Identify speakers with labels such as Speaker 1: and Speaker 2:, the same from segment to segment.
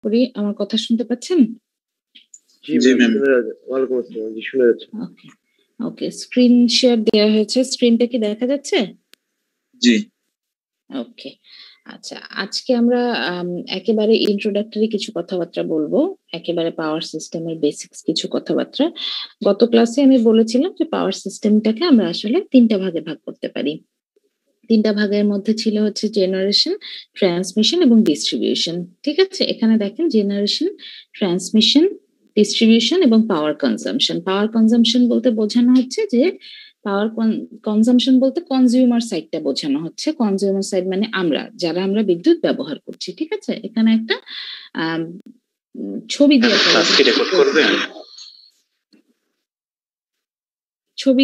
Speaker 1: করি আমার কথা শুনতে পাচ্ছেন?
Speaker 2: জি ম্যাম। ওয়ালাইকুম আসসালাম। জি শুনে যাচ্ছে।
Speaker 1: ওকে ওকে, স্ক্রিন শেয়ার দেওয়া হয়েছে। স্ক্রিনটা কি দেখা যাচ্ছে?
Speaker 2: জি।
Speaker 1: ওকে, আচ্ছা, আজকে আমরা একেবারে ইন্ট্রোডাক্টরি কিছু কথাবার্তা বলবো, একেবারে পাওয়ার সিস্টেমের বেসিক্স কিছু কথাবার্তা। গত ক্লাসে আমি বলেছিলাম যে পাওয়ার সিস্টেমটাকে আমরা আসলে ৩টা ভাগে ভাগ করতে পারি। ৩টা ভাগের মধ্যে ছিল হচ্ছে জেনারেশন, ট্রান্সমিশন এবং ডিস্ট্রিবিউশন। ঠিক আছে? এখানে দেখেন জেনারেশন, ট্রান্সমিশন, ডিস্ট্রিবিউশন এবং পাওয়ার কনজাম্পশন। পাওয়ার কনজাম্পশন বলতে বোঝানো হচ্ছে যে পাওয়ার কনজাম্পশন বলতে কনজিউমার সাইডটা বোঝানো হচ্ছে। কনজিউমার সাইড মানে আমরা বিদ্যুৎ ব্যবহার করছি। ঠিক আছে? এখানে একটা আম ছবি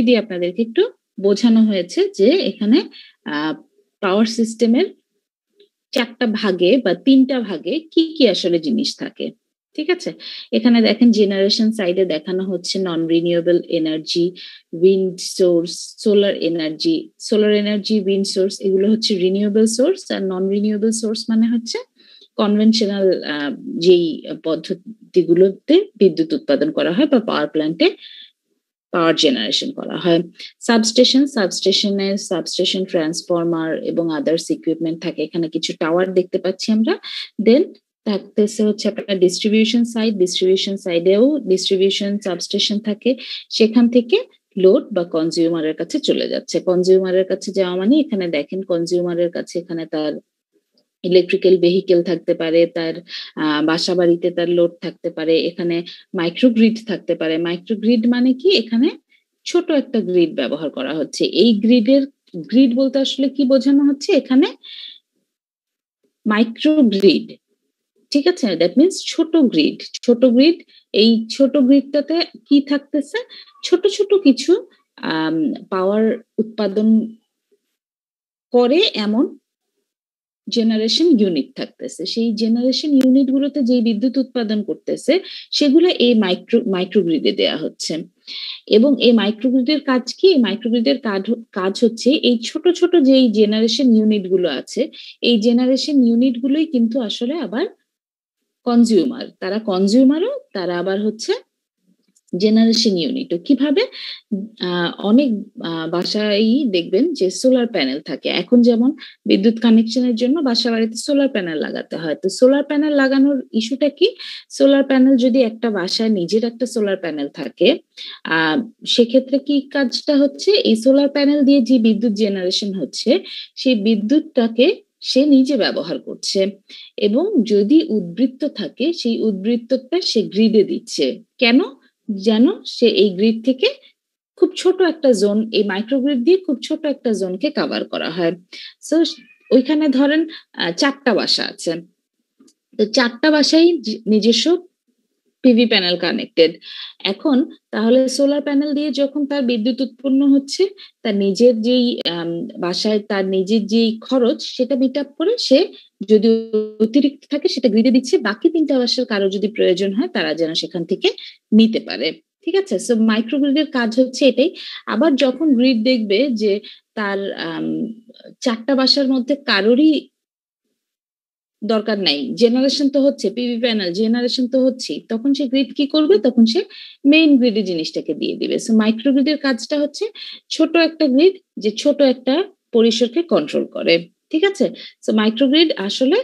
Speaker 1: দিয়ে আপনাদেরকে একটু বোঝানো হয়েছে যে এখানে পাওয়ার সিস্টেমের ৪টা ভাগে বা ৩টা ভাগে কি কি আসলে জিনিস থাকে। ঠিক আছে? এখানে দেখেন জেনারেশন সাইডে দেখানো হচ্ছে নন renewable energy, wind source, solar energy. Solar energy, wind source এগুলো হচ্ছে রিনিউয়েবল সোর্স, আর নন রিনিউয়েবল সোর্স মানে হচ্ছে কনভেনশনাল যেই পদ্ধতিগুলোতে বিদ্যুৎ উৎপাদন করা হয় বা পাওয়ার প্ল্যান্টে পাওয়ার জেনারেশন করা হয়। সাবস্টেশন ট্রান্সফরমার এবং আদার্স ইকুইপমেন্ট থাকে। এখানে কিছু টাওয়ার দেখতে পাচ্ছি আমরা। দেন থাকতেছে হচ্ছে আপনার ডিস্ট্রিবিউশন সাইডেও ডিস্ট্রিবিউশন সাবস্টেশন থাকে। সেখান থেকে লোড বা কনজিউমারের কাছে চলে যাচ্ছে। কনজিউমারের কাছে যাওয়া মানে এখানে দেখেন কনজিউমারের কাছে এখানে তার ইলেকট্রিক্যাল ভেহিকেল থাকতে পারে, তার বাসা বাড়িতে তার লোড থাকতে পারে, এখানে মাইক্রোগ্রিড থাকতে পারে। মাইক্রোগ্রিড মানে কি? এখানে ছোট একটা গ্রিড ব্যবহার করা হচ্ছে। এই গ্রিড বলতে আসলে কি বোঝানো হচ্ছে? এখানে মাইক্রোগ্রিড, ঠিক আছে? দ্যাট মিনস ছোট গ্রিড। এই ছোট গ্রিডটাতে কি থাকতেছে? ছোট ছোট কিছু পাওয়ার উৎপাদন করে এমন জেনারেশন ইউনিট থাকতেছে। সেই জেনারেশন ইউনিট গুলোতে যে বিদ্যুৎ উৎপাদন করতেছে সেগুলো এই মাইক্রোগ্রিডে দেয়া হচ্ছে। এবং এই মাইক্রোগ্রিডের কাজ কি? মাইক্রোগ্রিডের কাজ হচ্ছে এই ছোট ছোট যেই জেনারেশন ইউনিট গুলো আছে, এই জেনারেশন ইউনিট গুলোই কিন্তু আসলে আবার কনজিউমার। তারা কনজিউমারও, তারা আবার হচ্ছে জেনারেশন ইউনিটও। কিভাবে? অনেক বাসায় দেখবেন যে সোলার প্যানেল থাকে। এখন যেমন বিদ্যুৎ কানেকশনের জন্য বাসা বাড়িতে সোলার প্যানেল লাগাতে হয়। তো সোলার প্যানেল লাগানোর ইস্যুটা কি? সোলার প্যানেল যদি একটা বাসায় নিজের একটা সোলার প্যানেল থাকে, সেক্ষেত্রে কি কাজটা হচ্ছে? এই সোলার প্যানেল দিয়ে যে বিদ্যুৎ জেনারেশন হচ্ছে সেই বিদ্যুৎটাকে সে নিজে ব্যবহার করছে, এবং যদি উদ্বৃত্ত থাকে সেই উদ্বৃত্তটা সে গ্রিডে দিচ্ছে। কেন? যেন সে এই গ্রিড থেকে খুব ছোট একটা জোন, এই মাইক্রোগ্রিড দিয়ে খুব ছোট একটা জোনকে কভার করা হয়। সো ওইখানে ধরেন 4টা বাসা আছে, তো 4টা বাসাই নিজস্ব পিভি প্যানেল কানেক্টেড। এখন তাহলে সোলার প্যানেল দিয়ে যখন তার বিদ্যুৎ উৎপন্ন হচ্ছে, তার নিজের যেই বাসায় তার নিজের যেই খরচ সেটা মিট আপ করে সে যদি অতিরিক্ত থাকে সেটা গ্রিডে দিচ্ছে। বাকি 3টা বাসার কারো যদি প্রয়োজন হয় তারা যেন সেখান থেকে নিতে পারে। ঠিক আছে? সো মাইক্রোগ্রিডের কাজ হচ্ছে এটাই। আবার যখন গ্রিড দেখবে যে তার 4টা বাসার মধ্যে কারোরই দরকার নাই, জেনারেশন তো হচ্ছে, পিভি প্যানেল জেনারেশন তো হচ্ছে, তখন সে গ্রিড কি করবে? তখন সে মেইন গ্রিডে জিনিসটাকে দিয়ে দিবে। সো মাইক্রোগ্রিডের কাজটা হচ্ছে ছোট একটা গ্রিড যে ছোট একটা পরিসরকে কন্ট্রোল করে। ঠিক আছে? সো মাইক্রোগ্রিড আসলে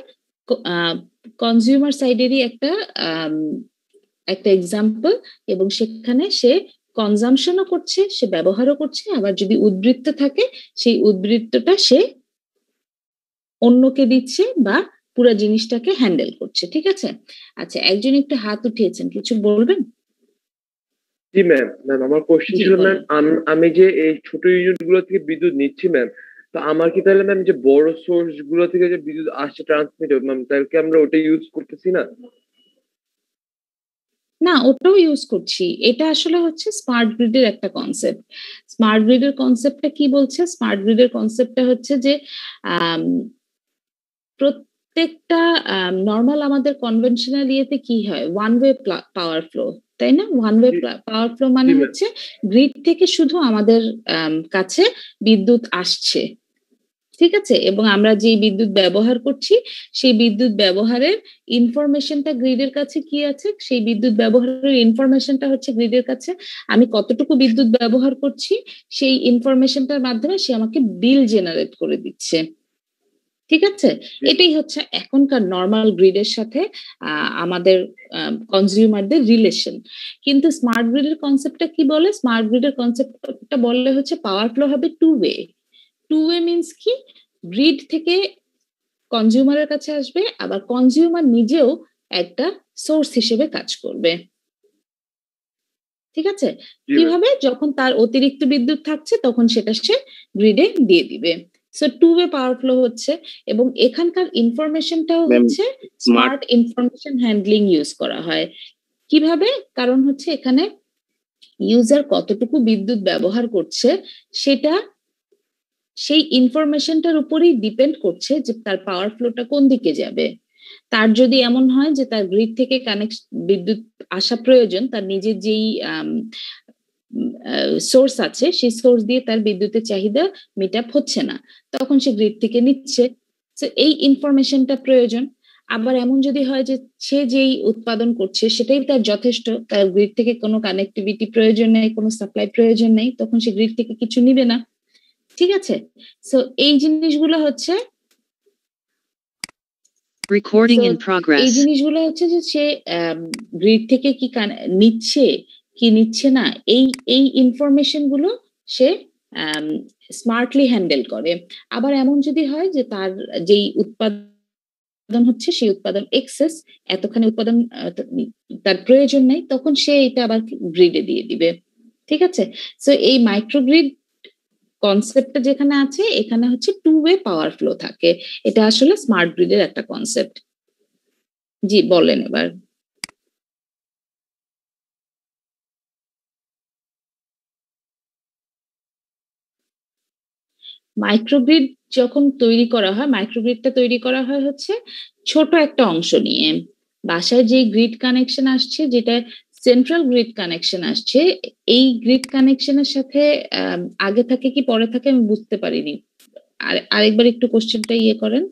Speaker 1: কনজিউমার সাইডেরই একটা এক্সাম্পল, এবং সেখানে সে কনজাম্পশনও করছে, সে ব্যবহারও করছে, আবার যদি উদ্বৃত্ত থাকে সেই উদ্বৃত্তটা সে অন্যকে দিচ্ছে বা পুরো জিনিসটাকে হ্যান্ডেল করছে। ঠিক আছে? আচ্ছা, একজন একটু হাত উঠিয়েছেন, কিছু বলবেন?
Speaker 2: জি ম্যাম। আমার কোশ্চেন ছিল ম্যাম, আমি যে এই ছোট ইউনিট গুলো থেকে বিদ্যুৎ নিচ্ছি ম্যাম, তো আমার কি তাহলে ম্যাম যে বড় সোর্স গুলো থেকে যে বিদ্যুৎ আসছে ট্রান্সমিট ম্যাম, তাহলে কি আমরা ওটা ইউজ করতেছি না?
Speaker 1: না, ওটাও ইউজ করছি। এটা আসলে হচ্ছে স্মার্ট গ্রিডের একটা কনসেপ্ট। স্মার্ট গ্রিডের কনসেপ্টটা কি বলছে? স্মার্ট গ্রিডের কনসেপ্টটা হচ্ছে যে প্রত্যেকটা নর্মাল আমাদের কনভেনশনাল ইয়েতে কি হয়? ওয়ান ওয়ে পাওয়ার ফ্লো, তাই না? ওয়ান ওয়ে পাওয়ার ফ্লো মানে হচ্ছে গ্রিড থেকে শুধু আমাদের কাছে বিদ্যুৎ আসছে। ঠিক আছে, এবং আমরা যে বিদ্যুৎ ব্যবহার করছি সেই বিদ্যুৎ ব্যবহারের ইনফরমেশনটা গ্রিডের কাছে কি আছে, সেই বিদ্যুৎ ব্যবহারের ইনফরমেশনটা হচ্ছে গ্রিডের কাছে। আমি কতটুকু বিদ্যুৎ ব্যবহার করছি সেই ইনফরমেশনটার মাধ্যমে সে আমাকে বিল জেনারেট করে দিচ্ছে। ঠিক আছে, এটাই হচ্ছে এখনকার নর্মাল গ্রিডের সাথে আমাদের কনজিউমারদের রিলেশন। কিন্তু স্মার্ট গ্রিডের কনসেপ্টটা কি বলে? স্মার্ট গ্রিডের কনসেপ্টটা বললে হচ্ছে পাওয়ার ফ্লো হবে two way. Two way means কি? গ্রিড থেকে কনজিউমারের কাছে আসবে, আবার কনজিউমার নিজেও একটা সোর্স হিসেবে কাজ করবে। ঠিক আছে, কিভাবে? যখন তার অতিরিক্ত বিদ্যুৎ থাকছে তখন সেটা সে গ্রিডে দিয়ে দিবে। সো টু ওয়ে পাওয়ার ফ্লো হচ্ছে, এবং এখানকার ইনফরমেশনটাও হচ্ছে স্মার্ট ইনফরমেশন হ্যান্ডলিং ইউজ করা হয়। কিভাবে? কারণ হচ্ছে এখানে ইউজার কতটুকু বিদ্যুৎ ব্যবহার করছে সেটা সেই ইনফরমেশনটার উপরেই ডিপেন্ড করছে যে তার পাওয়ার ফ্লোটা কোন দিকে যাবে। তার যদি এমন হয় যে তার গ্রিড থেকে বিদ্যুৎ আসা প্রয়োজন, তার নিজের যেই সোর্স আছে সেই সোর্স দিয়ে তার বিদ্যুতের চাহিদা মিট আপ হচ্ছে না, তখন সে গ্রিড থেকে নিচ্ছে। এই ইনফরমেশনটা প্রয়োজন। আবার এমন যদি হয় যে সে যেই উৎপাদন করছে সেটাই তার যথেষ্ট, তার গ্রিড থেকে কোনো কানেক্টিভিটি প্রয়োজন নেই, কোনো সাপ্লাই প্রয়োজন নেই, তখন সে গ্রিড থেকে কিছু নিবে না। ঠিক আছে, সো এই জিনিসগুলো হচ্ছে এই জিনিসগুলো হচ্ছে যে সে গ্রিড থেকে কি নিচ্ছে কি নিচ্ছে না, এই ইনফরমেশন গুলো সে স্মার্টলি হ্যান্ডেল করে। আবার এমন যদি হয় যে তার যেই উৎপাদন হচ্ছে সেই উৎপাদন এক্সেস, এতখানি উৎপাদন তার প্রয়োজন নেই, তখন সে এটা আবার গ্রিডে দিয়ে দিবে। ঠিক আছে, সো এই মাইক্রোগ্রিড কনসেপ্টটা যেখানে আছে এখানে হচ্ছে টু ওয়ে পাওয়ার ফ্লো থাকে। এটা আসলে স্মার্ট গ্রিডের একটা কনসেপ্ট। জি বলেন এবার। মাইক্রোগ্রিড যখন তৈরি করা হয়, মাইক্রোগ্রিডটা তৈরি করা হয় হচ্ছে ছোট একটা অংশ নিয়ে। বাসায় যে গ্রিড কানেকশন আসছে, যেটা সেন্ট্রাল গ্রিড কানেকশন আসছে, এই গ্রিড কানেকশনের সাথে আগে থাকে কি পরে থাকে আমি বুঝতে পারিনি, আরেকবার একটু কোশ্চেনটা ইয়ে করেন।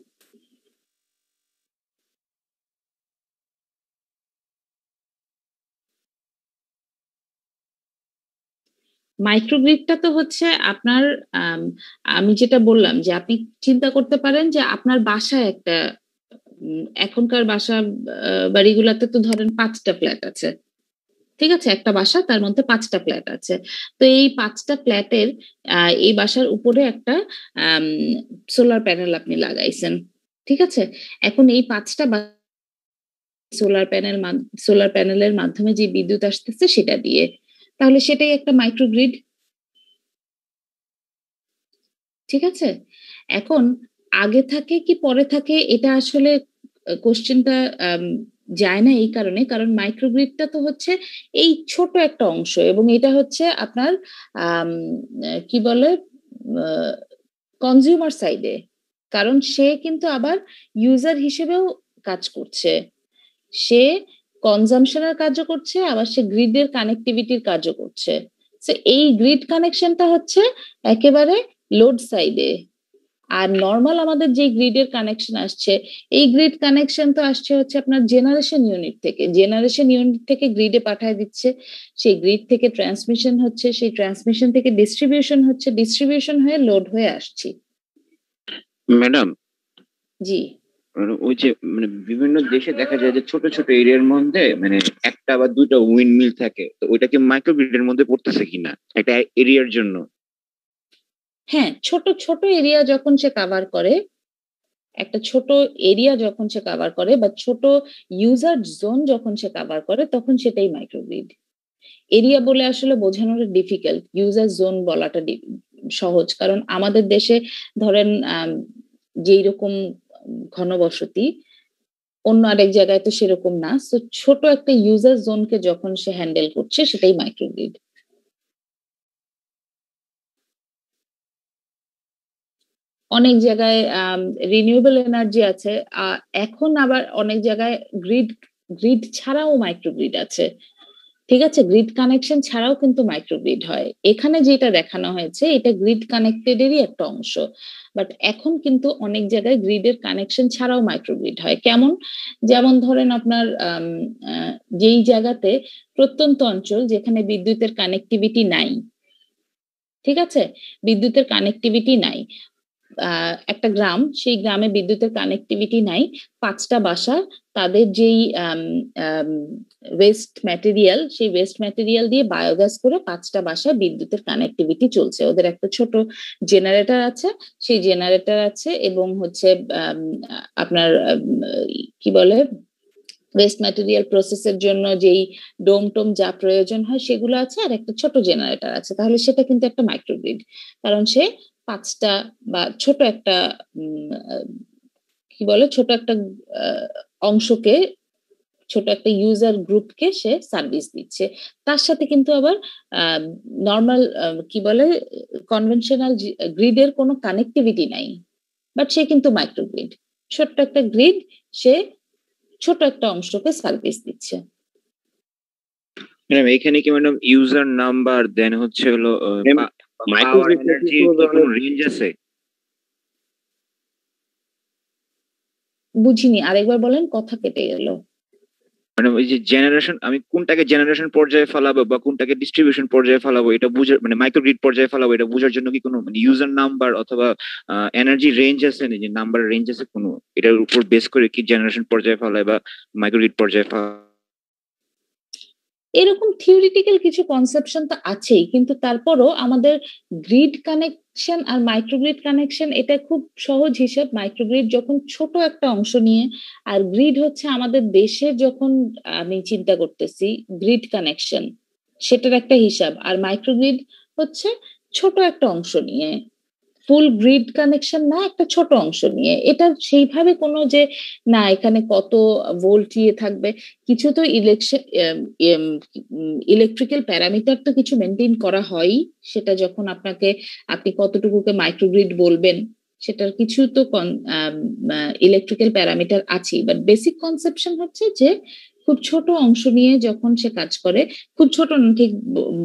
Speaker 1: মাইক্রোগ্রিডটা তো হচ্ছে আপনার আমি যেটা বললাম যে আপনি চিন্তা করতে পারেন যে আপনার বাসায় একটা এখনকার বাসা বাড়িগুলাতে তো ধরেন 5টা ফ্ল্যাট আছে। ঠিক আছে, একটা বাসা তার মধ্যে 5টা ফ্ল্যাট আছে। তো এই 5টা ফ্ল্যাটের এই বাসার উপরে একটা সোলার প্যানেল আপনি লাগাইছেন। ঠিক আছে, এখন এই 5টা সোলার প্যানেলের মাধ্যমে যে বিদ্যুৎ আসতেছে সেটা দিয়ে, তাহলে সেটাই একটা মাইক্রোগ্রিড। ঠিক আছে, এখন আগে থাকে কি পরে থাকে এটা আসলে কোশ্চেনটা যায় না এই কারণে, কারণ মাইক্রোগ্রিডটা তো হচ্ছে এই ছোট একটা অংশ, এবং এটা হচ্ছে আপনার কি বলে কনজিউমার সাইডে, কারণ সে কিন্তু আবার ইউজার হিসেবেও কাজ করছে। সে কনজামশনের কাজও করছে, আবার সে গ্রিডের কানেক্টিভিটির কাজও করছে। এই গ্রিড কানেকশনটা হচ্ছে একেবারে লোড সাইডে। আর নর্মাল আমাদের যে গ্রিডের কানেকশন আসছে, এই গ্রিড কানেকশন তো আসছে হচ্ছে আপনার জেনারেশন ইউনিট থেকে, জেনারেশন ইউনিট থেকে গ্রিডে পাঠায় দিচ্ছে, সেই গ্রিড থেকে ট্রান্সমিশন হচ্ছে, সেই ট্রান্সমিশন থেকে ডিস্ট্রিবিউশন হচ্ছে, ডিস্ট্রিবিউশন হয়ে লোড হয়ে আসছি।
Speaker 3: ম্যাডাম,
Speaker 1: জি,
Speaker 3: ওই যে মানে বিভিন্ন দেশে দেখা যায় যে ছোট ছোট এরিয়ার মধ্যে মানে একটা বা দুটো উইন্ড মিল থাকে, তো ওইটা কি মাইক্রোগ্রিডের মধ্যে পড়তেছে কিনা একটা এরিয়ার জন্য?
Speaker 1: হ্যাঁ, ছোট ছোট এরিয়া যখন সে কাভার করে, একটা ছোট এরিয়া যখন সে কাভার করে বা ছোট ইউজার জোন যখন সে কাভার করে, তখন সেটাই মাইক্রোগ্রিড। এরিয়া বলে আসলে বোঝানোটা ডিফিকাল্ট, ইউজার জোন বলাটা সহজ, কারণ আমাদের দেশে ধরেন যেই রকম ঘনবসতি, অন্য আরেক জায়গায় তো সেরকম না। তো ছোট একটা ইউজার জোনকে যখন সে হ্যান্ডেল করছে সেটাই মাইক্রোগ্রিড। অনেক জায়গায় রিনিউয়েবল এনার্জি আছে, এখন আবার অনেক জায়গায় গ্রিড ছাড়াও মাইক্রোগ্রিড আছে। ঠিক আছে, গ্রিড কানেকশন ছাড়াও কিন্তু মাইক্রোগ্রিড হয়। এখানে যেটা দেখানো হয়েছে এটা গ্রিড কানেক্টেডেরই একটা অংশ, বাট এখন কিন্তু অনেক জায়গায় গ্রিডের কানেকশন ছাড়াও মাইক্রোগ্রিড হয়। কেমন? যেমন ধরেন আপনার যেই জায়গাতে প্রত্যন্ত অঞ্চল যেখানে বিদ্যুতের কানেক্টিভিটি নাই, ঠিক আছে, বিদ্যুতের কানেক্টিভিটি নাই, একটা গ্রাম, সেই গ্রামে বিদ্যুতের কানেক্টিভিটি নাই, 5টা বাসা তাদের যেই ওয়েস্ট ম্যাটেরিয়াল, সেই ওয়েস্ট ম্যাটেরিয়াল দিয়ে বায়োগ্যাস করে 5টা বাসায় বিদ্যুতের কানেক্টিভিটি চলছে। ওদের একটা ছোট জেনারেটর আছে, সেই জেনারেটর আছে এবং হচ্ছে আপনার কি বলে ওয়েস্ট ম্যাটেরিয়াল প্রসেসের জন্য যেই ডোম টোম যা প্রয়োজন হয় সেগুলো আছে, আর একটা ছোট জেনারেটর আছে। তাহলে সেটা কিন্তু একটা মাইক্রোগ্রিড, কারণ সে 5টা বা ছোট একটা কি বলে ছোট একটা অংশকে, ছোট একটা ইউজার গ্রুপকে সে সার্ভিস দিচ্ছে। তার সাথে কিন্তু আবার নর্মাল কি বলে কনভেনশনাল গ্রিডের কোনো কানেক্টিভিটি নাই, বাট সে কিন্তু মাইক্রোগ্রিড, ছোট্ট একটা গ্রিড, সে ছোট একটা অংশকে সার্ভিস দিচ্ছে।
Speaker 3: ম্যাডাম এখানে কি ম্যাডাম ইউজার নাম্বার দেন হচ্ছে হলো মাইক্রোগ্রিড এনার্জি কোনো রেঞ্জ আছে?
Speaker 1: বুঝিনি, আরেকবার বলেন, কথা কেটে গেল।
Speaker 3: মানে ওই যে জেনারেশন, আমি কোনটাকে জেনারেশন পর্যায়ে ফেলাবো বা কোনটাকে ডিস্ট্রিবিউশন পর্যায়ে ফেলাবো এটা বুঝার, মানে মাইক্রোগ্রিড পর্যায়ে ফেলাবো এটা বুঝার জন্য কি কোনো মানে ইউজার নাম্বার অথবা এনার্জি রেঞ্জ আছে না, যে নাম্বার রেঞ্জ আছে কোনো, এটার উপর বেস করে কি জেনারেশন পর্যায়ে ফেলায় বা মাইক্রোগ্রিড পর্যায়ে ফেলায়?
Speaker 1: এরকম থিওরিটিক্যাল কিছু কনসেপশন তো আছেই, কিন্তু তারপরও আমাদের গ্রিড কানেকশন আর মাইক্রোগ্রিড কানেকশন এটা খুব সহজ হিসাব। মাইক্রোগ্রিড যখন ছোট একটা অংশ নিয়ে, আর গ্রিড হচ্ছে আমাদের দেশের, যখন আমি চিন্তা করতেছি গ্রিড কানেকশন সেটার একটা হিসাব, আর মাইক্রোগ্রিড হচ্ছে ছোট একটা অংশ নিয়ে, ফুল গ্রিড কানেকশন না, একটা ছোট অংশ নিয়ে। এটা সেইভাবে কোনো যে না এখানে কত ভোল্ট ইয়ে থাকবে, কিছু তো ইলেকট্রিক্যাল প্যারামিটার তো কিছু মেনটেন করা হয়। সেটা যখন আপনি কতটুকুকে মাইক্রোগ্রিড বলবেন, সেটার কিছু তো ইলেকট্রিক্যাল প্যারামিটার আছে, বাট বেসিক কনসেপশন হচ্ছে যে খুব ছোট অংশ নিয়ে যখন সে কাজ করে, খুব ছোট ঠিক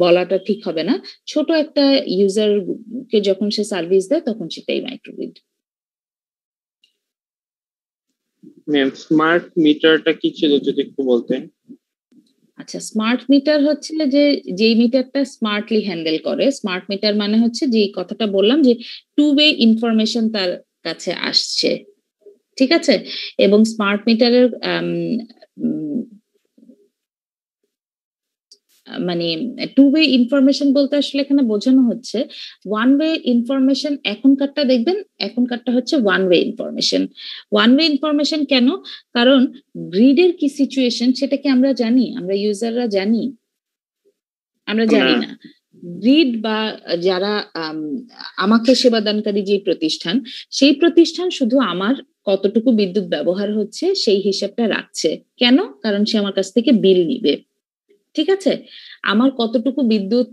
Speaker 1: বলাটা ঠিক হবে না, ছোট একটা ইউজার কে যখন সে সার্ভিস দেয় তখন সেটাই মাইক্রোগ্রিড।
Speaker 4: ম্যাম স্মার্ট মিটারটা কি ছিল যদি একটু বলতেন?
Speaker 1: আচ্ছা, স্মার্ট মিটার হচ্ছে যে যেই মিটারটা স্মার্টলি হ্যান্ডেল করে। স্মার্ট মিটার মানে হচ্ছে যে কথাটা বললাম যে টু ওয়ে ইনফরমেশন তার কাছে আসছে, ঠিক আছে। এবং স্মার্ট মিটারের মানে টু ওয়ে ইনফরমেশন বলতে আসলে এখানে বোঝানো হচ্ছে ওয়ান ওয়ে ইনফরমেশন। এখনকারটা দেখবেন, এখনকারটা হচ্ছে one way information. One way information কেন? কারণ গ্রিডের কি সিচুয়েশন সেটা কি আমরা জানি? আমরা ইউজাররা জানি? আমরা জানি না। গ্রিড বা যারা আমাকে সেবাদানকারী যে প্রতিষ্ঠান, সেই প্রতিষ্ঠান শুধু আমার কতটুকু বিদ্যুৎ ব্যবহার হচ্ছে সেই হিসাবটা রাখছে। কেন? কারণ সে আমার কাছ থেকে বিল নিবে, ঠিক আছে। আমার কতটুকু বিদ্যুৎ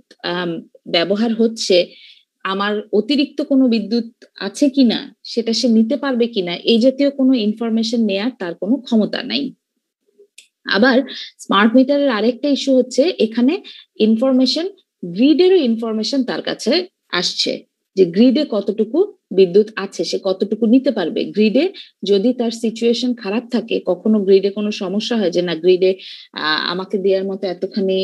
Speaker 1: ব্যবহার হচ্ছে, আমার অতিরিক্ত কোনো বিদ্যুৎ আছে কিনা, সেটা সে নিতে পারবে কিনা, এই জাতীয় কোনো ইনফরমেশন নেয়ার তার কোনো ক্ষমতা নাই। আবার স্মার্ট মিটারের আরেকটা ইস্যু হচ্ছে এখানে ইনফরমেশন, গ্রিডেরও ইনফরমেশন তার কাছে আসছে যে গ্রিডে কতটুকু বিদ্যুৎ আছে, সে কতটুকু নিতে পারবে। গ্রিডে যদি তার সিচুয়েশন খারাপ থাকে, কখনো গ্রিডে কোনো সমস্যা হয় যে না গ্রিডে আমাকে দেওয়ার মতো এতখানি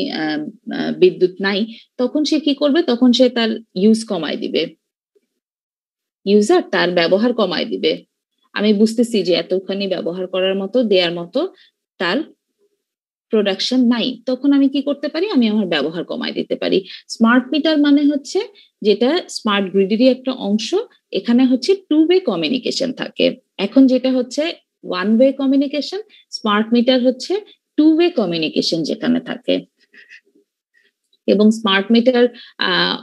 Speaker 1: বিদ্যুৎ নাই, তখন সে কি করবে? তখন সে তার ইউজ কমায় দিবে, ইউজার তার ব্যবহার কমায় দিবে। আমি বুঝতেছি যে এতখানি ব্যবহার করার মতো, দেওয়ার মতো তার প্রোডাকশন নাই, তখন আমি কি করতে পারি? আমি আমার ব্যবহার কমায় দিতে পারি। স্মার্ট মিটার মানে হচ্ছে যেটা স্মার্ট গ্রিডেরই একটা অংশ, এখানে হচ্ছে টু ওয়ে কমিউনিকেশন থাকে। এখন যেটা হচ্ছে one way communication, smart meter হচ্ছে টু ওয়ে কমিউনিকেশন যেখানে থাকে। এবং স্মার্ট মিটার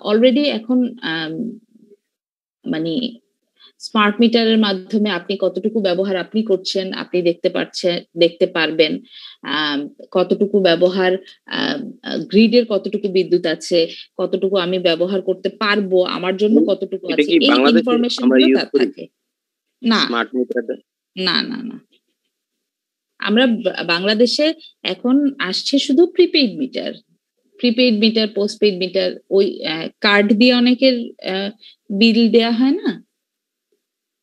Speaker 1: অলরেডি এখন মানে স্মার্ট মিটারের মাধ্যমে আপনি কতটুকু ব্যবহার আপনি করছেন আপনি দেখতে পারবেন। কতটুকু ব্যবহার, গ্রিডের কতটুকু বিদ্যুৎ আছে, কতটুকু আমি ব্যবহার করতে পারবো, আমার জন্য কতটুকু আছে, এই ইনফরমেশন গুলো তার থাকে না। না না না, আমরা বাংলাদেশে এখন আসছে শুধু prepaid meter, prepaid meter, postpaid meter, ওই কার্ড দিয়ে অনেকের বিল দেয়া হয় না,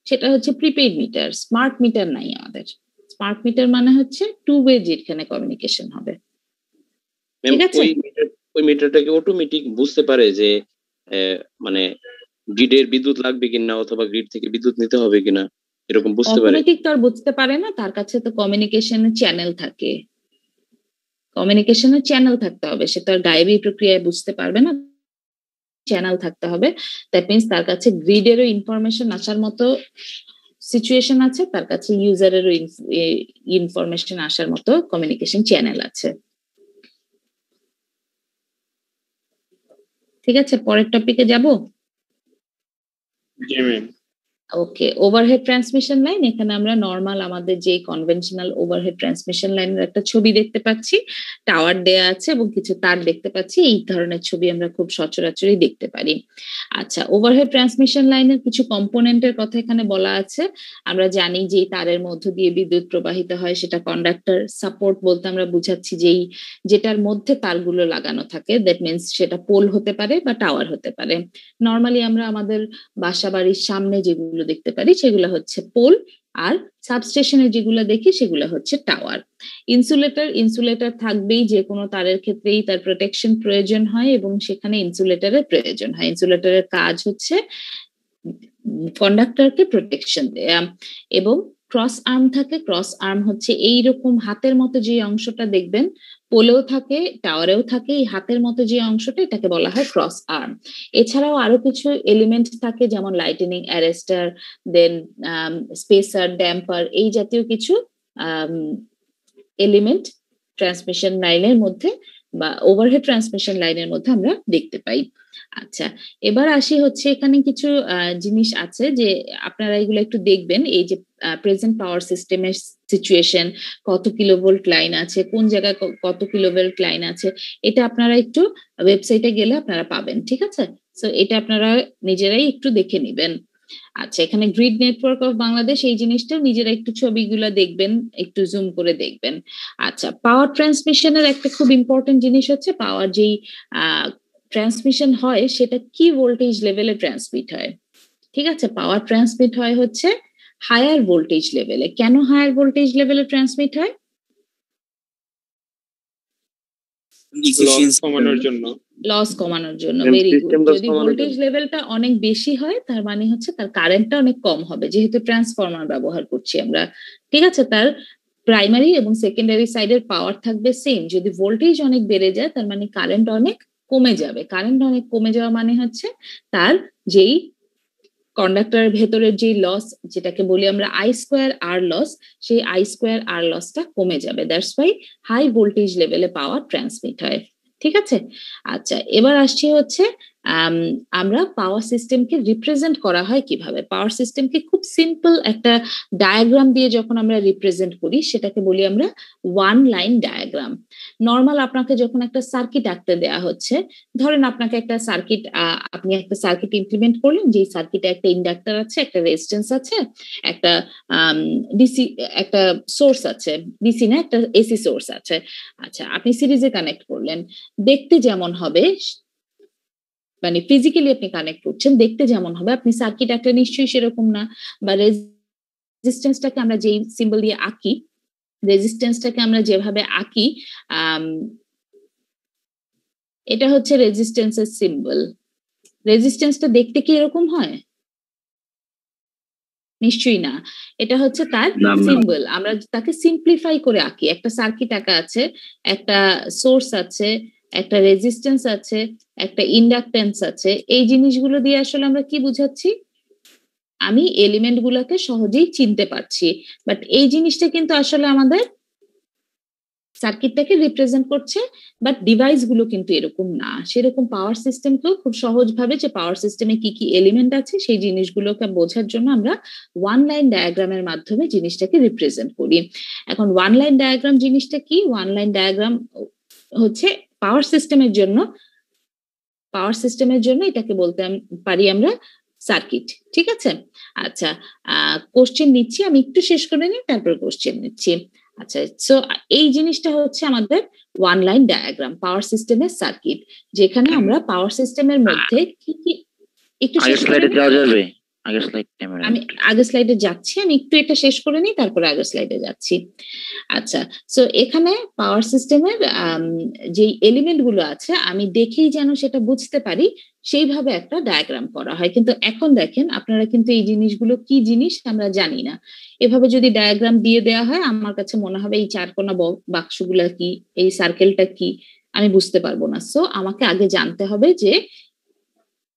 Speaker 1: সেটা হচ্ছে প্রিপেইড মিটার। স্মার্ট মিটার নাই আমাদের। স্মার্ট মিটার মানে হচ্ছে টু ওয়ে, যেখানে কমিউনিকেশন হবে। ঠিক আছে,
Speaker 5: ওই মিটারটাকে অটোমেটিক বুঝতে পারে যে মানে গ্রিডের বিদ্যুৎ লাগবে কিনা অথবা গ্রিড থেকে বিদ্যুৎ নিতে হবে কিনা, এরকম বুঝতে পারে?
Speaker 1: অটোমেটিক তো আর বুঝতে পারে না, তার কাছে তো কমিউনিকেশনের চ্যানেল থাকে, কমিউনিকেশনের চ্যানেল থাকতে হবে। সে তো আর গায়েবী প্রক্রিয়ায় বুঝতে পারবে না, চ্যানেল থাকতে হবে। দ্যাট মিনস তার কাছে গ্রিডেরও ইনফরমেশন আসার মতো সিচুয়েশন আছে, তার কাছে ইউজারেরও ইনফরমেশন আসার মতো কমিউনিকেশন চ্যানেল আছে। ঠিক আছে, পরের টপিকে যাব।
Speaker 4: জি ম্যাম।
Speaker 1: ওকে, ওভারহেড ট্রান্সমিশন লাইন। এখানে আমরা নর্মাল আমাদের যে কনভেনশনাল ওভারহেড ট্রান্সমিশন লাইনের একটা ছবি দেখতে পাচ্ছি, টাওয়ার দেয়া আছে এবং কিছু তার দেখতে পাচ্ছি। এই ধরনের ছবি আমরা খুব সচরাচরই দেখতে পারি। আচ্ছা, ওভারহেড ট্রান্সমিশন লাইনের কিছু কম্পোনেন্টের কথা এখানে বলা আছে। আমরা জানি যে তারের মধ্য দিয়ে বিদ্যুৎ প্রবাহিত হয়, সেটা কন্ডাক্টর। সাপোর্ট বলতে আমরা বুঝাচ্ছি যেটার মধ্যে তারগুলো লাগানো থাকে, দ্যাট মিনস সেটা পোল হতে পারে বা টাওয়ার হতে পারে। নর্মালি আমরা আমাদের বাসা বাড়ির সামনে যেগুলো দেখতে পারি সেগুলো হচ্ছে পোল, আর সাবস্টেশনে যেগুলো দেখি সেগুলো হচ্ছে টাওয়ার। ইনসুলেটর থাকবেই, যে কোনো তারের ক্ষেত্রেই তার প্রোটেকশন প্রয়োজন হয় এবং সেখানে ইনসুলেটরের প্রয়োজন হয়। ইনসুলেটরের কাজ হচ্ছে কন্ডাক্টরকে প্রোটেকশন দেয়া। এবং ক্রস আর্ম থাকে, ক্রস আর্ম হচ্ছে এইরকম হাতের মতো যে অংশটা দেখবেন, পোলেও থাকে টাওয়ারেও থাকে, এই হাতের মতো যে অংশটা, এটাকে বলা হয় ক্রস আর্ম। এছাড়াও আরো কিছু এলিমেন্ট থাকে, যেমন লাইটেনিং অ্যারেস্টার, দেন স্পেসার, ড্যাম্পার, এই জাতীয় কিছু এলিমেন্ট ট্রান্সমিশন লাইনের মধ্যে বা ওভারহেড ট্রান্সমিশন লাইনের মধ্যে আমরা দেখতে পাই। আচ্ছা, এবার আসি হচ্ছে এখানে কিছু জিনিস আছে যে আপনারা এগুলো একটু দেখবেন। এই যে প্রেজেন্ট পাওয়ার সিস্টেমের সিচুয়েশন, কত কিলোভোল্ট লাইন আছে, কোন জায়গায় কত কিলোভোল্ট লাইন আছে, এটা আপনারা একটু ওয়েবসাইটে গেলে আপনারা পাবেন। ঠিক আছে, সো এটা আপনারা নিজেরাই একটু দেখে নেবেন। আচ্ছা, এখানে গ্রিড নেটওয়ার্ক অফ বাংলাদেশ, এই জিনিসটাও নিজেরা একটু ছবিগুলো দেখবেন, একটু জুম করে দেখবেন। আচ্ছা, পাওয়ার ট্রান্সমিশনের একটা খুব ইম্পর্টেন্ট জিনিস হচ্ছে পাওয়ার যেই ট্রান্সমিশন হয় সেটা কি ভোল্টেজ লেভেলে ট্রান্সমিট হয়। ঠিক আছে, পাওয়ার ট্রান্সমিট হয় হচ্ছে হায়ার ভোল্টেজ লেভেলে। কেন হায়ার ভোল্টেজ লেভেলে ট্রান্সমিট হয়?
Speaker 4: লস কমানোর জন্য।
Speaker 1: লস কমানোর জন্য। Very good. যদি ভোল্টেজ লেভেলটা অনেক বেশি হয় তার মানে হচ্ছে তার কারেন্টটা অনেক কম হবে, যেহেতু ট্রান্সফরমার ব্যবহার করছি আমরা। ঠিক আছে, তার প্রাইমারি এবং সেকেন্ডারি সাইডের পাওয়ার থাকবে সেম। যদি ভোল্টেজ অনেক বেড়ে যায় তার মানে কারেন্ট অনেক কমে যাবে। কারেন্ট অনেক কমে যাওয়া মানে হচ্ছে তার যেই কন্ডাক্টরের ভেতরের যে লস, যেটাকে বলি আমরা আই স্কোয়ার আর লস, সেই আই স্কোয়ার আর লসটা কমে যাবে। দ্যাটস ওয়াই হাই ভোল্টেজ লেভেলে পাওয়ার ট্রান্সমিট হয়। ঠিক আছে, আচ্ছা, এবার আসছি হচ্ছে আমরা পাওয়ার সিস্টেমকে রিপ্রেজেন্ট করা হয় কিভাবে। পাওয়ার সিস্টেমকে খুব সিম্পল একটা ডায়াগ্রাম দিয়ে যখন আমরা রিপ্রেজেন্ট করি সেটাকে বলি আমরা ওয়ান লাইন ডায়াগ্রাম। নর্মাল আপনাকে যখন একটা সার্কিট আঁকতে দেয়া হচ্ছে, ধরেন আপনাকে একটা সার্কিট, আপনি একটা সার্কিট ইমপ্লিমেন্ট করলেন, যে সার্কিটে একটা ইন্ডাক্টর আছে, একটা রেজিস্ট্যান্স আছে, একটা ডিসি, একটা সোর্স আছে, ডিসি না, একটা এসি সোর্স আছে। আচ্ছা, আপনি সিরিজে কানেক্ট করলেন, দেখতে যেমন হবে, মানে ফিজিক্যালি আপনি কানেক্ট করছেন, দেখতে যেমন হবে, আপনি সার্কিট আঁকলে নিশ্চয়ই সেরকম না। বা রেজিস্ট্যান্সটাকে আমরা যেই সিম্বল দিয়ে আঁকি, রেজিস্ট্যান্সটাকে আমরা যেভাবে আঁকি, এটা হচ্ছে রেজিস্ট্যান্সের সিম্বল। রেজিস্ট্যান্সটা দেখতে কি এরকম হয়? নিশ্চয়ই না। এটা হচ্ছে তার সিম্বল। আমরা তাকে সিম্পলিফাই করে আঁকি। একটা সার্কিট আঁকা আছে, একটা সোর্স আছে, একটা রেজিস্ট্যান্স আছে, একটা ইন্ডাকটেন্স আছে। এই জিনিসগুলো দিয়ে আসলে আমরা কি বুঝাচ্ছি? আমি এলিমেন্ট গুলোকে সহজেই চিনতে পারছি, বাট এই জিনিসটা কিন্তু আসলে আমাদের সার্কিটটাকে রিপ্রেজেন্ট করছে, বাট ডিভাইস গুলো কিন্তু এরকম না। সেরকম পাওয়ার সিস্টেমকেও খুব সহজভাবে যে পাওয়ার সিস্টেমে কি কি এলিমেন্ট আছে সেই জিনিসগুলোকে বোঝার জন্য আমরা ওয়ান লাইন ডায়াগ্রামের মাধ্যমে জিনিসটাকে রিপ্রেজেন্ট করি। এখন ওয়ান লাইন ডায়াগ্রাম জিনিসটা কি? ওয়ান লাইন ডায়াগ্রাম হচ্ছে পাওয়ার সিস্টেমের জন্য এটাকে বলতে পারি আমরা সার্কিট। ঠিক আছে, আচ্ছা, কোশ্চেন নিচ্ছি, আমি একটু শেষ করে নিই, তারপর কোশ্চেন নিচ্ছি। আচ্ছা, সো এই জিনিসটা হচ্ছে আমাদের ওয়ান লাইন ডায়াগ্রাম পাওয়ার সিস্টেমের সার্কিট, যেখানে আমরা পাওয়ার সিস্টেমের মধ্যে কি কি একটু
Speaker 3: আগের
Speaker 1: শেষ করে
Speaker 3: স্লাইডে
Speaker 1: নিই।
Speaker 3: যাওয়া যাবে? আগের স্লাইড
Speaker 1: আমি আগের স্লাইডে যাচ্ছি, আমি একটু এটা শেষ করে নিই, তারপরে আগের স্লাইডে যাচ্ছি। আচ্ছা, সো এখানে পাওয়ার সিস্টেমের যে এলিমেন্ট গুলো আছে আমি দেখেই যেন সেটা বুঝতে পারি সেইভাবে একটা ডায়াগ্রাম করা হয়। কিন্তু এখন দেখেন আপনারা কিন্তু এই জিনিসগুলো কি জিনিস আমরা জানি না। এভাবে যদি ডায়াগ্রাম দিয়ে দেওয়া হয় আমার কাছে মনে হবে এই চারকোনা বাক্সগুলা কি, এই সার্কেলটা কি, আমি বুঝতে পারবো না। সো আমাকে আগে জানতে হবে যে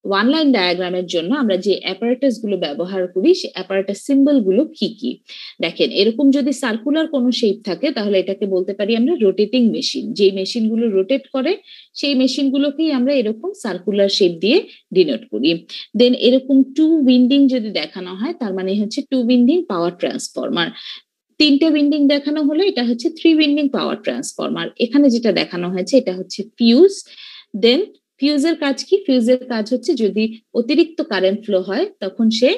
Speaker 1: ওয়ান লাইন ডায়াগ্রামের জন্য আমরা যে অ্যাপারেটাস গুলো ব্যবহার করি সেই অ্যাপারেটাস সিম্বল গুলো কি কি। দেখেন এরকম যদি সার্কুলার কোনো শেপ থাকে তাহলে এটাকে বলতে পারি আমরা রোটেটিং মেশিন। যে মেশিন গুলো রোটেট করে সেই মেশিন গুলোকেই আমরা এরকম সার্কুলার শেপ দিয়ে ডিনোট করি। দেন এরকম টু উইন্ডিং যদি দেখানো হয় তার মানে হচ্ছে টু উইন্ডিং পাওয়ার ট্রান্সফরমার। তিনটে উইন্ডিং দেখানো হলে এটা হচ্ছে থ্রি উইন্ডিং পাওয়ার ট্রান্সফরমার। এখানে যেটা দেখানো হয়েছে এটা হচ্ছে ফিউজ। দেন ফিউজের কাজ কি? ফিউজের কাজ হচ্ছে যদি অতিরিক্ত কারেন্ট ফ্লো হয় তখন সে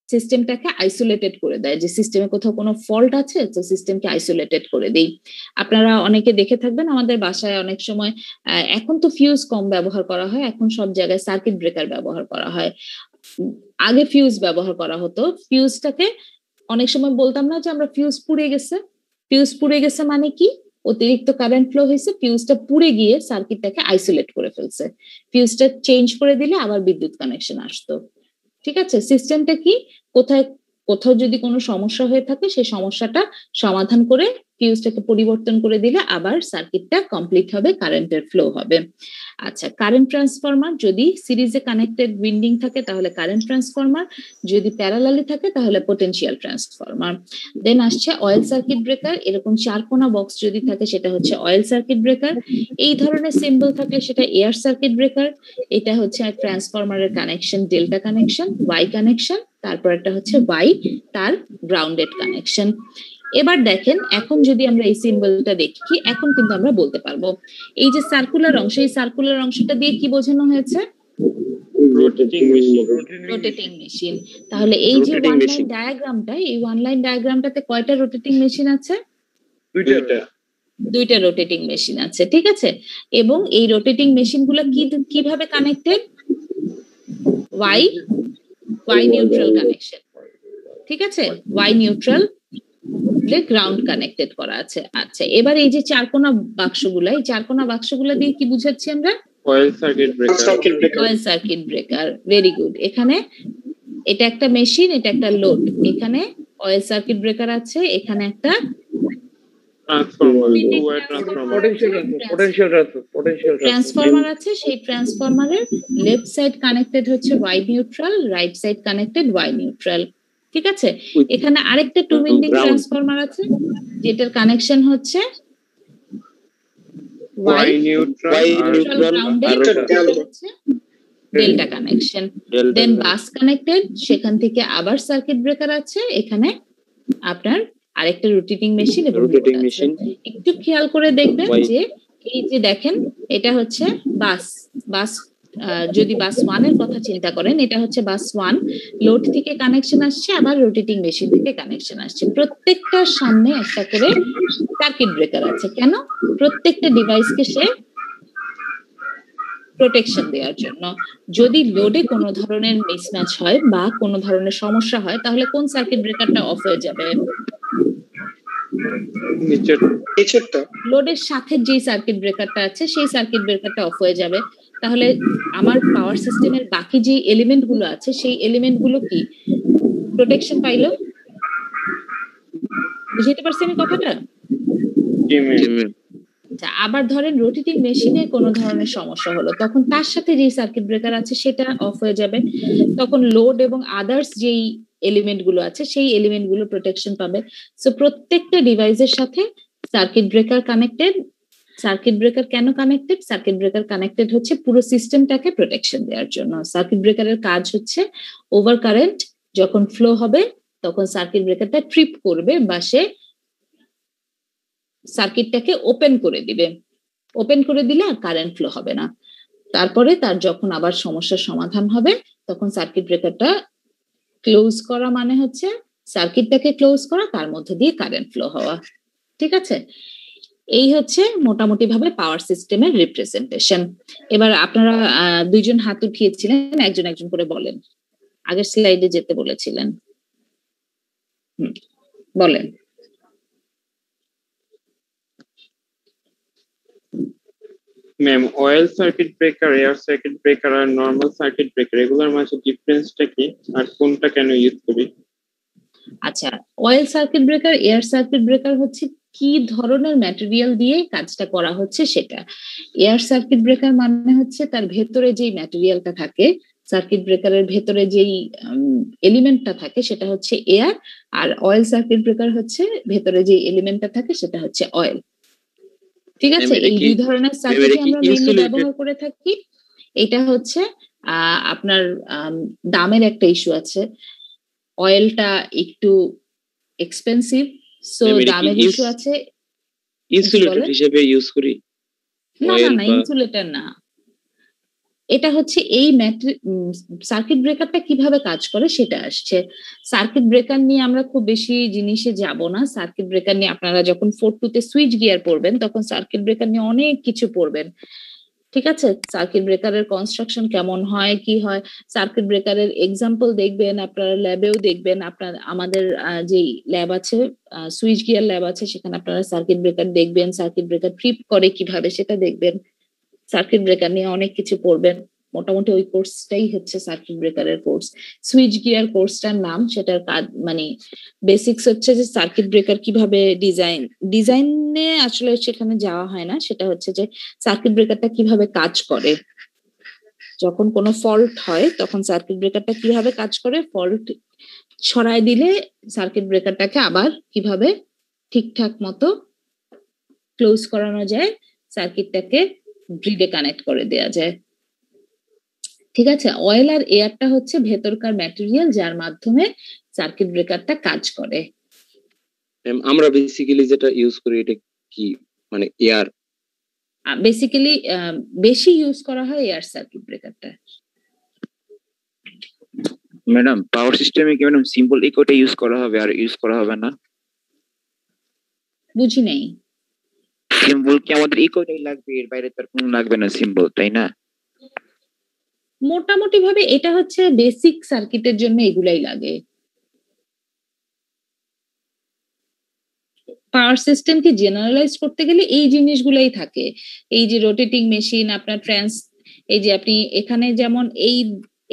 Speaker 1: সিস্টেমটাকে আইসোলেটেড করে দেয়, যে সিস্টেমে কোথাও কোনো ফল্ট আছে তো সিস্টেমকে আইসোলেটেড করে দেই। আপনারা অনেকে দেখে থাকবেন আমাদের বাসায় অনেক সময়, এখন তো ফিউজ কম ব্যবহার করা হয়, এখন সব জায়গায় সার্কিট ব্রেকার ব্যবহার করা হয়। আগে ফিউজ ব্যবহার করা হতো, ফিউজটাকে অনেক সময় বলতাম না যে আমরা ফিউজ পুড়ে গেছে। ফিউজ পুড়ে গেছে মানে কি? অতিরিক্ত কারেন্ট ফ্লো হয়েছে, ফিউজটা পুড়ে গিয়ে সার্কিটটাকে আইসোলেট করে ফেলছে। ফিউজটা চেঞ্জ করে দিলে আবার বিদ্যুৎ কানেকশন আসতো। ঠিক আছে, সিস্টেমটা কি কোথাও যদি কোনো সমস্যা হয়ে থাকে সেই সমস্যাটা সমাধান করে ফিউজটাকে পরিবর্তন করে দিলে আবার সার্কিটটা কমপ্লিট হবে, কারেন্টের ফ্লো হবে। আচ্ছা, কারেন্ট ট্রান্সফরমার যদি সিরিজে কানেক্টেড উইন্ডিং থাকে তাহলে কারেন্ট ট্রান্সফরমার, যদি প্যারালালি থাকে তাহলে পোটেনশিয়াল ট্রান্সফরমার। দেন আসছে অয়েল সার্কিট ব্রেকার। এরকম চারকোনা বক্স যদি থাকে সেটা হচ্ছে অয়েল সার্কিট ব্রেকার। এই ধরনের সিম্বল থাকলে সেটা এয়ার সার্কিট ব্রেকার। এটা হচ্ছে ট্রান্সফরমারের connection, delta connection, Y connection, তারপর একটা হচ্ছে ওয়াই তার গ্রাউন্ডেড কানেকশন। এবার দেখেন এখন যদি আমরা এই সিম্বলটা দেখি এখন কিন্তু আমরা বলতে পারবো এই যে সার্কুলার অংশ, এই সার্কুলার অংশটা দিয়ে কি বোঝানো হয়েছে? Rotating machine. তাহলে এই যে ওয়ান লাইন ডায়াগ্রামটা, এই ওয়ান লাইন ডায়াগ্রামটাতে কয়টা রোটেটিং মেশিন আছে? দুইটা রোটেটিং মেশিন আছে, ঠিক আছে। এবং এই রোটেটিং মেশিন গুলো কিভাবে কানেক্টেড? ওয়াই নিউট্রাল কানেকশন, ঠিক আছে, ওয়াই নিউট্রাল গ্রাউন্ড কানেক্টেড করা আছে। আচ্ছা, এবার এই যে চারকোনা বাক্সগুলো, এই চারকোনা বাক্সগুলো দিয়ে কি বুঝাচ্ছি আমরা?
Speaker 4: Oil circuit breaker.
Speaker 1: Oil circuit breaker, very good. এখানে এটা একটা মেশিন, এটা একটা লোড। এখানে অয়েল সার্কিট ব্রেকার আছে, এখানে একটা ট্রান্সফরমার আছে। সেই ট্রান্সফরমারের লেফট সাইড কানেক্টেড হচ্ছে Y neutral, right side connected Y neutral, ঠিক আছে। এখানে আরেকটা টু উইন্ডিং ট্রান্সফরমার আছে যেটার কানেকশন হচ্ছে ওয়াই নিউট্রাল ডেল্টা কানেকশন। দেন বাস কানেক্টেড, সেখান থেকে আবার সার্কিট ব্রেকার আছে। এখানে আপনার আরেকটা রোটেটিং মেশিন এবং একটু খেয়াল করে দেখবেন যে এই যে দেখেন এটা হচ্ছে বাস। যদি বাস 1 এর কথা চিন্তা করেন, এটা হচ্ছে বাস 1, লোড থেকে কানেকশন আসছে, আবার রোটেটিং মেশিন থেকে কানেকশন আসছে। প্রত্যেকটার সামনে একটা করে সার্কিট ব্রেকার আছে। কেন? প্রত্যেকটা ডিভাইসকে সে প্রোটেকশন দেওয়ার জন্য। যদি লোডে কোনো ধরনের মিসম্যাচ হয় বা কোনো ধরনের সমস্যা হয় তাহলে কোন সার্কিট ব্রেকারটা অফ হয়ে যাবে? লোডের সাথে যে সার্কিট ব্রেকারটা আছে সেই সার্কিট ব্রেকারটা অফ হয়ে যাবে। তাহলে আমার পাওয়ার সিস্টেমের বাকি যে এলিমেন্ট গুলো আছে সেই এলিমেন্ট গুলো কি প্রোটেকশন পাইলো? বুঝতে পারছেন কথাটা? আবার ধরেন রোটেটিং মেশিনে কোনো ধরনের সমস্যা হলো, তখন তার সাথে যে সার্কিট ব্রেকার আছে সেটা অফ হয়ে যাবে। তখন লোড এবং আদার্স যেই এলিমেন্ট গুলো আছে সেই এলিমেন্ট গুলো প্রোটেকশন পাবে। সো প্রত্যেকটা ডিভাইসের সাথে circuit breaker connected. Circuit breaker কেন কানেক্টেড? সার্কিট ব্রেকার কানেক্টেড হচ্ছে পুরো সিস্টেমটাকে প্রোটেকশন দেওয়ার জন্য। সার্কিট ব্রেকারের কাজ হচ্ছে ওভার কারেন্ট যখন ফ্লো হবে তখন সার্কিট ব্রেকারটা ট্রিপ করবে বা সে সার্কিটটাকে ওপেন করে দিবে। ওপেন করে দিলে আর কারেন্ট ফ্লো হবে না। তারপরে তার যখন আবার সমস্যার সমাধান হবে তখন সার্কিট ব্রেকারটা ক্লোজ করা মানে হচ্ছে সার্কিটটাকে ক্লোজ করা, তার মধ্যে দিয়ে কারেন্ট ফ্লো হওয়া। ঠিক আছে, এই হচ্ছে মোটামুটি ভাবে পাওয়ার সিস্টেমের রিপ্রেজেন্টেশন। এবার আপনারা দুইজন হাত উঠিয়েছিলেন, একজন একজন করে বলেন। আগের স্লাইডে যেতে বলেছিলেন, বলেন।
Speaker 4: Ma'am, oil circuit breaker, air circuit breaker আর নর্মাল সার্কিট ব্রেকার এগুলোর মাঝে ডিফারেন্সটা কি, আর কোনটা কেন ইউজ করি?
Speaker 1: আচ্ছা, oil circuit breaker, air circuit breaker হচ্ছে কি ধরনের ম্যাটেরিয়াল দিয়ে কাজটা করা হচ্ছে সেটা। এয়ার সার্কিট ব্রেকার মানে হচ্ছে তার ভেতরে যেই ম্যাটেরিয়ালটা থাকে, সার্কিট ব্রেকারের ভেতরে যেই এলিমেন্টটা থাকে সেটা হচ্ছে এয়ার, আর অয়েল সার্কিট ব্রেকার হচ্ছে ভেতরে যে এলিমেন্টটা থাকে সেটা হচ্ছে অয়েল। ঠিক আছে, এই দুই ধরনের সার্কিট আমরা মেইনলি ব্যবহার করে থাকি। এটা হচ্ছে আপনার দামের একটা ইস্যু আছে, অয়েলটা একটু এক্সপেন্সিভ, সো দামের ইস্যু আছে।
Speaker 5: ইনসুলেটর হিসেবে ইউজ করি।
Speaker 1: না না না, ইনসুলেটর না। এটা হচ্ছে এই সার্কিট ব্রেকারটা কিভাবে কাজ করে সেটা আসছে। সার্কিট ব্রেকার নিয়ে আমরা খুব বেশি জিনিসে যাব না। সার্কিট ব্রেকার নিয়ে আপনারা যখন 4-2 তে সুইচ গিয়ার পড়বেন তখন সার্কিট ব্রেকার নিয়ে অনেক কিছু পড়বেন। ঠিক আছে, সার্কিট ব্রেকারের কনস্ট্রাকশন কেমন হয়, কি হয়, সার্কিট ব্রেকারের এক্সাম্পল দেখবেন, আপনারা ল্যাবেও দেখবেন। আপনার আমাদের যে ল্যাব আছে, সুইচ গিয়ার ল্যাব আছে, সেখানে আপনারা সার্কিট ব্রেকার দেখবেন, সার্কিট ব্রেকার ট্রিপ করে কিভাবে সেটা দেখবেন। সার্কিট ব্রেকার নিয়ে অনেক কিছু পড়বেন। মোটামুটি ওই কোর্সটাই হচ্ছে সার্কিট ব্রেকারের কোর্স। সুইচ গিয়ার কোর্সটার নাম, সেটার কাজ মানে বেসিক্স হচ্ছে যে সার্কিট ব্রেকার কিভাবে ডিজাইনে আসলে সেখানে যাওয়া হয় না, সেটা হচ্ছে যে সার্কিট ব্রেকারটা কিভাবে কাজ করে। যখন কোনো ফল্ট হয় তখন সার্কিট ব্রেকারটা কিভাবে কাজ করে, ফল্ট সরাই দিলে সার্কিট ব্রেকারটাকে আবার কিভাবে ঠিকঠাক মতো ক্লোজ করানো যায়, সার্কিটটাকে গ্রিডে কানেক্ট করে দেওয়া যায়। ঠিক আছে, অয়েল আর এয়ারটা হচ্ছে ভেতরকার ম্যাটেরিয়াল যার মাধ্যমে সার্কিট ব্রেকারটা কাজ করে।
Speaker 5: আমরা বেসিক্যালি যেটা ইউজ করি এটা কি, মানে এয়ার
Speaker 1: বেসিক্যালি বেশি ইউজ করা হয় এয়ার সার্কিট ব্রেকারটা।
Speaker 3: ম্যাডাম, পাওয়ার সিস্টেমে কি ম্যাডাম সিম্পল ইকোটা ইউজ করা হবে আর ইউজ করা হবে না?
Speaker 1: বুঝি নাই।
Speaker 3: সিম্বল কি আমাদের ইকোটাই লাগবে, এর বাইরে তার কোনো লাগবে না সিম্বল, তাই না?
Speaker 1: মোটামুটি ভাবে এটা হচ্ছে বেসিক সার্কিটের জন্য এগুলাই লাগে। পাওয়ার সিস্টেমকে জেনারেলাইজ করতে গেলে এই জিনিসগুলাই থাকে। এই যে রোটেটিং মেশিন, আপনার এই যে আপনি এখানে যেমন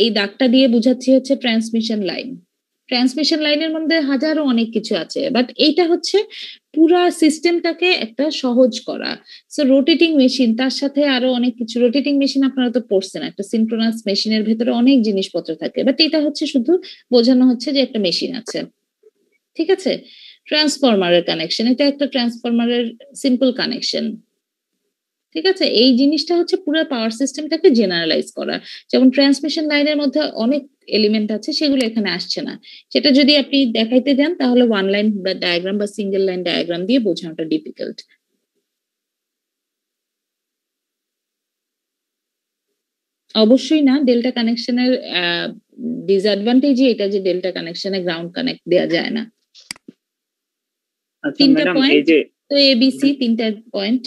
Speaker 1: এই দাগটা দিয়ে বুঝাচ্ছি হচ্ছে ট্রান্সমিশন লাইন। ট্রান্সমিশন লাইনের মধ্যে হাজারো অনেক কিছু আছে, বাট এইটা হচ্ছে পুরা সিস্টেমটাকে একটা সহজ করা। সো রোটেটিং মেশিন, তার সাথে আরো অনেক কিছু। রোটেটিং মেশিন আপনারা তো পড়ছেন, একটা সিনক্রোনাস মেশিনের ভেতরে অনেক জিনিসপত্র থাকে, বাট এটা হচ্ছে শুধু বোঝানো হচ্ছে যে একটা মেশিন আছে। ঠিক আছে, ট্রান্সফরমারের কানেকশন, এটা একটা ট্রান্সফরমারের সিম্পল কানেকশন। ঠিক আছে, এই জিনিসটা হচ্ছে পুরো পাওয়ার সিস্টেমটাকে জেনারেলাইজ করা। যেমন ট্রান্সমিশন লাইনের মধ্যে অনেক এলিমেন্ট আছে, সেগুলো এখানে আসছে না। সেটা যদি আপনি দেখাইতে যান তাহলে ওয়ান লাইন বা ডায়াগ্রাম বা সিঙ্গেল লাইন ডায়াগ্রাম দিয়ে বোঝানোটা ডিফিকাল্ট। অবশ্যই না, ডেল্টা কানেকশনের ডিসঅ্যাডভান্টেজই এটা যে ডেল্টা কানেকশনে গ্রাউন্ড কানেক্ট দেওয়া যায় না। তিনটা পয়েন্ট তো এবিসি, তিনটা পয়েন্ট।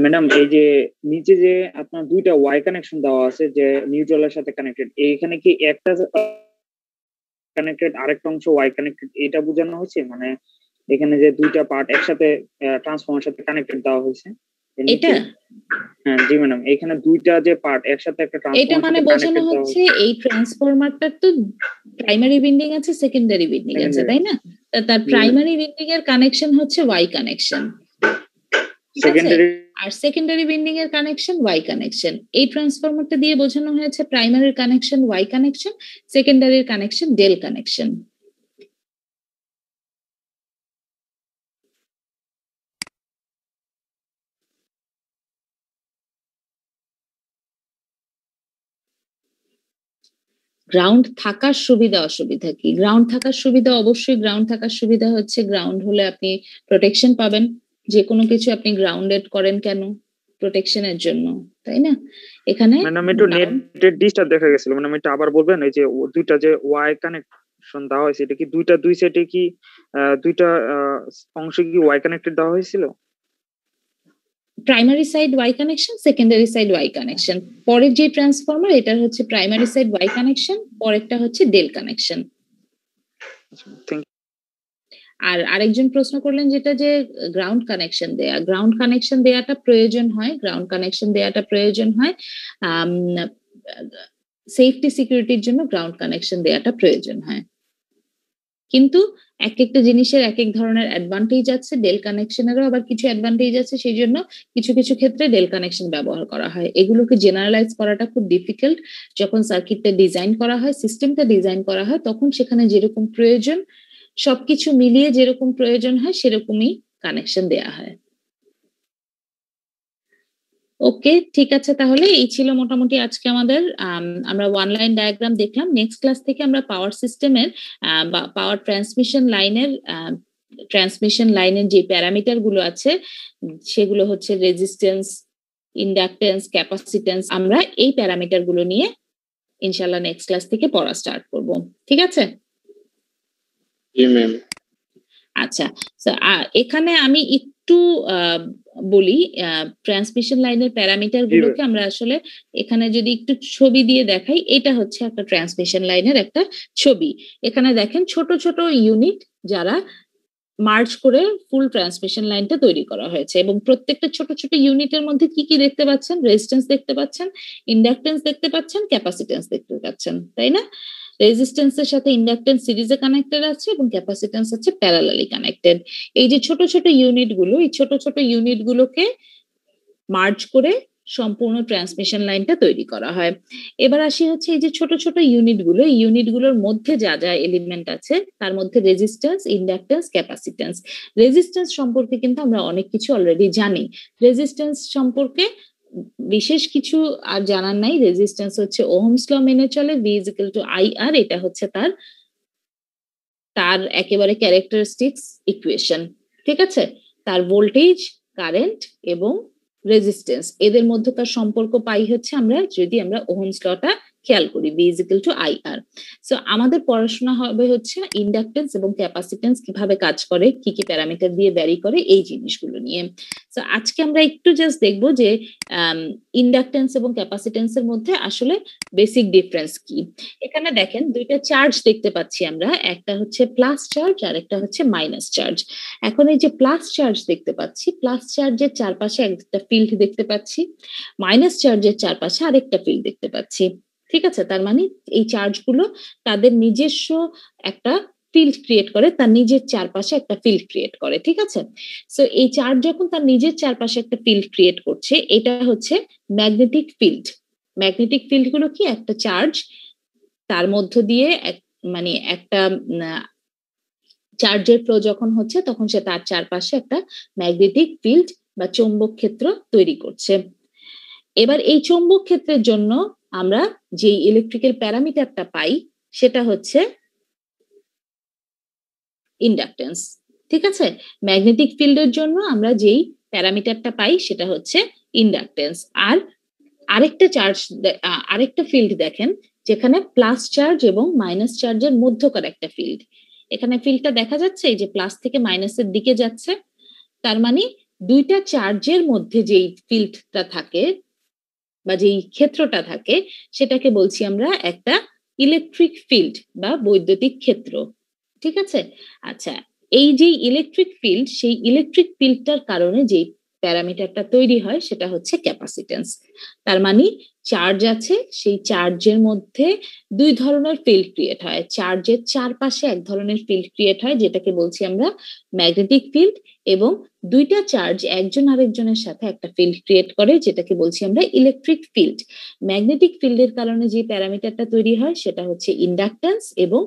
Speaker 6: ম্যাডাম, এই যে নিচে যে আপনার দুইটা ওয়াই কানেকশন দেওয়া আছে যে নিউট্রালের সাথে কানেক্টেড, এইখানে কি একটা কানেক্টেড আরেকটা অংশ ওয়াই কানেক্টেড, এটা বোঝানো হয়েছে? মানে এখানে যে দুইটা পার্ট একসাথে ট্রান্সফরমারের সাথে কানেক্টেড দেওয়া হয়েছে
Speaker 1: এটা?
Speaker 6: হ্যাঁ জি ম্যাডাম, এখানে দুইটা যে পার্ট একসাথে একটা ট্রান্সফরমার,
Speaker 1: এটা মানে বোঝানো হচ্ছে এই ট্রান্সফরমারটার তো প্রাইমারি উইন্ডিং আছে, সেকেন্ডারি উইন্ডিং আছে, তাই না? তার প্রাইমারি উইন্ডিং এর কানেকশন হচ্ছে ওয়াই কানেকশন, আর সেকেন্ডারি উইন্ডিং এর কানেকশন ওয়াই কানেকশন। এই ট্রান্সফরমারটা দিয়ে বোঝানো হয়েছে প্রাইমারির কানেকশন ওয়াই কানেকশন, সেকেন্ডারির কানেকশন ডেল কানেকশন। গ্রাউন্ড থাকার সুবিধা অসুবিধা কি? গ্রাউন্ড থাকার সুবিধা, অবশ্যই গ্রাউন্ড থাকার সুবিধা হচ্ছে গ্রাউন্ড হলে আপনি প্রোটেকশন পাবেন। যে কোনো কিছু আপনি গ্রাউন্ডেড করেন কেন? প্রোটেকশনের জন্য, তাই না? এখানে
Speaker 6: ম্যাডাম একটু নেটের ডিস্টার্ব দেখা গেছিল, মানে এটা আবার বলবেন? এই যে দুইটা যে ওয়াই কানেক্ট কানেকশন দেওয়া হয়েছে, এটা কি দুই সাইডে কি দুইটা অংশে কি ওয়াই কানেক্টেড দেওয়া হয়েছিল?
Speaker 1: Primary side Y connection, secondary side Y connection. পরের যে ট্রান্সফরমার এটা হচ্ছে প্রাইমারি সাইড ওয়াই কানেকশন, পরেরটা হচ্ছে ডেল কানেকশন। আর আরেকজন প্রশ্ন করলেন যেটা যে গ্রাউন্ড কানেকশন দেয়া, গ্রাউন্ড কানেকশন দেয়াটা প্রয়োজন হয়, গ্রাউন্ড কানেকশন দেয়াটা প্রয়োজন হয় সেফটি সিকিউরিটির জন্য গ্রাউন্ড কানেকশন দেয়াটা প্রয়োজন হয়। কিন্তু এক একটা জিনিসের এক এক ধরনের অ্যাডভান্টেজ আছে, ডেল কানেকশনেরও আবার কিছু অ্যাডভান্টেজ আছে, সেই জন্য কিছু কিছু ক্ষেত্রে ডেল কানেকশন ব্যবহার করা হয়। এগুলোকে জেনারেলাইজ করাটা খুব ডিফিকাল্ট। যখন সার্কিটটা ডিজাইন করা হয়, সিস্টেমটা ডিজাইন করা হয়, তখন সেখানে যেরকম প্রয়োজন, সবকিছু মিলিয়ে যেরকম প্রয়োজন হয় সেরকমই কানেকশন দেয়া হয়। ওকে, ঠিক আছে, তাহলে এই ছিল মোটামুটি আজকে আমাদের আমরা ওয়ান লাইন ডায়াগ্রাম দেখলাম। নেক্সট ক্লাস থেকে আমরা পাওয়ার সিস্টেমের বা পাওয়ার ট্রান্সমিশন লাইনের যে প্যারামিটার গুলো আছে সেগুলো হচ্ছে রেজিস্ট্যান্স, ইন্ডাকটেন্স, ক্যাপাসিটেন্স, আমরা এই প্যারামিটার গুলো নিয়ে ইনশাআল্লাহ নেক্সট ক্লাস থেকে পড়া স্টার্ট করব। ঠিক আছে?
Speaker 4: জি ম্যাম।
Speaker 1: আচ্ছা, এখানে আমি একটু বলি ট্রান্সমিশন লাইনের প্যারামিটার গুলোকে আমরা আসলে এখানে যদি একটু ছবি দিয়ে দেখাই, এটা হচ্ছে একটা ট্রান্সমিশন লাইনের একটা ছবি। এখানে দেখেন ছোট ছোট ইউনিট যারা মার্জ করে ফুল ট্রান্সমিশন লাইনটা তৈরি করা হয়েছে, এবং প্রত্যেকটা ছোট ছোট ইউনিটের মধ্যে কি কি দেখতে পাচ্ছেন? রেজিস্ট্যান্স দেখতে পাচ্ছেন, ইন্ডাকটেন্স দেখতে পাচ্ছেন, ক্যাপাসিটেন্স দেখতে পাচ্ছেন, তাই না? রেজিস্ট্যান্সের সাথে ইন্ডাকটেন্স সিরিজে কানেক্টেড আছে এবং ক্যাপাসিটেন্স হচ্ছে প্যারালালি কানেক্টেড। এই যে ছোট ছোট ইউনিট গুলো, এই ছোট ছোট ইউনিট গুলোকে মার্জ করে সম্পূর্ণ ট্রান্সমিশন লাইনটা তৈরি করা হয়। এবার আসি হচ্ছে এই যে ছোট ছোট ইউনিটগুলো, এই ইউনিটগুলোর মধ্যে যা যা এলিমেন্ট আছে তার মধ্যে রেজিস্ট্যান্স, ইন্ডাকটেন্স, ক্যাপাসিটেন্স। রেজিস্ট্যান্স সম্পর্কে কিন্তু আমরা অনেক কিছু অলরেডি জানি। রেজিস্ট্যান্স সম্পর্কে বিশেষ কিছু আর জানার নাই। রেজিস্ট্যান্স হচ্ছে ওহমস ল মেনে চলে, V = IR, এটা হচ্ছে তার একেবারে ক্যারেক্টারিস্টিক্স ইকুয়েশন। ঠিক আছে? তার ভোল্টেজ, কারেন্ট এবং রেজিস্ট্যান্স এদের মধ্যকার সম্পর্ক পাই হচ্ছে আমরা যদি আমরা ওহমস লটা খেয়াল করি, V = IR। সো আমাদের পড়াশোনা হবে হচ্ছে ইন্ডাকটেন্স এবং ক্যাপাসিটেন্স কিভাবে কাজ করে, কি কি প্যারামিটার দিয়ে ভ্যারি করে, এই জিনিসগুলো নিয়ে। সো আজকে আমরা একটু জাস্ট দেখবো যে ইন্ডাকটেন্স এবং ক্যাপাসিটেন্সের মধ্যে আসলে বেসিক ডিফারেন্স কি। এখানে দেখেন দুইটা চার্জ দেখতে পাচ্ছি আমরা, একটা হচ্ছে প্লাস চার্জ আর একটা হচ্ছে মাইনাস চার্জ। এখন এই যে প্লাস চার্জ দেখতে পাচ্ছি, প্লাস চার্জের চারপাশে একটা ফিল্ড দেখতে পাচ্ছি, মাইনাস চার্জের চারপাশে আরেকটা ফিল্ড দেখতে পাচ্ছি। ঠিক আছে? তার মানে এই চার্জগুলো তাদের নিজস্ব একটা ফিল্ড ক্রিয়েট করে, তার নিজের চারপাশে একটা ফিল্ড ক্রিয়েট করে। ঠিক আছে? সো এই চার্জ যখন তার নিজের চারপাশে একটা ফিল্ড ক্রিয়েট করছে, এটা হচ্ছে ম্যাগনেটিক ফিল্ড। ম্যাগনেটিক ফিল্ড গুলো কি? একটা চার্জ তার মধ্য দিয়ে মানে একটা চার্জের ফ্লো যখন হচ্ছে তখন সে তার চারপাশে একটা ম্যাগনেটিক ফিল্ড বা চৌম্বক ক্ষেত্র তৈরি করছে। এবার এই চৌম্বক ক্ষেত্রের জন্য আমরা যে ইলেকট্রিক্যাল প্যারামিটারটা পাই সেটা হচ্ছে ইন্ডাকটেন্স। ঠিক আছে? ম্যাগনেটিক ফিল্ডের জন্য আমরা যেই প্যারামিটারটা পাই সেটা হচ্ছে ইন্ডাকটেন্স। আর আরেকটা ফিল্ড দেখেন যেখানে প্লাস চার্জ এবং মাইনাস চার্জের মধ্যকার একটা ফিল্ড। এখানে ফিল্ডটা দেখা যাচ্ছে, এই যে প্লাস থেকে মাইনাসের দিকে যাচ্ছে, তার মানে দুইটা চার্জের মধ্যে যেই ফিল্ডটা থাকে বা যেই ক্ষেত্রটা থাকে সেটাকে বলছি আমরা একটা ইলেকট্রিক ফিল্ড বা বৈদ্যুতিক ক্ষেত্র। ঠিক আছে? আচ্ছা, এই যে ইলেকট্রিক ফিল্ড, সেই ইলেকট্রিক ফিল্ডটার কারণে যেই প্যারামিটারটা তৈরি হয় সেটা হচ্ছে ক্যাপাসিটেন্স। তার মানে চার্জ আছে, সেই চার্জের মধ্যে দুই ধরনের ফিল্ড ক্রিয়েট হয়। চার্জের চারপাশে এক ধরনের ফিল্ড ক্রিয়েট হয় যেটাকে বলছি আমরা ম্যাগনেটিক ফিল্ড, এবং দুইটা চার্জ একজন আরেকজনের সাথে একটা ফিল্ড ক্রিয়েট করে যেটাকে বলছি আমরা ইলেকট্রিক ফিল্ড। ম্যাগনেটিক ফিল্ডের কারণে যে প্যারামিটারটা তৈরি হয় সেটা হচ্ছে ইন্ডাকটেন্স, এবং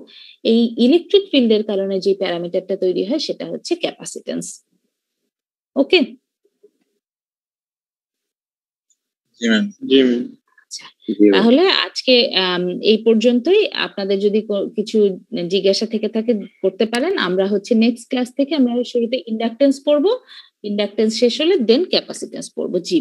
Speaker 1: এই ইলেকট্রিক ফিল্ডের কারণে যে প্যারামিটারটা তৈরি হয় সেটা হচ্ছে ক্যাপাসিটেন্স। ওকে? তাহলে আজকে এই পর্যন্তই। আপনাদের যদি কিছু জিজ্ঞাসা থেকে থাকে করতে পারেন। আমরা হচ্ছে নেক্সট ক্লাস থেকে আমরা শুরুতে ইন্ডাকটেন্স পড়বো, ইন্ডাকটেন্স শেষ হলে দেন ক্যাপাসিটেন্স পড়বো। জি।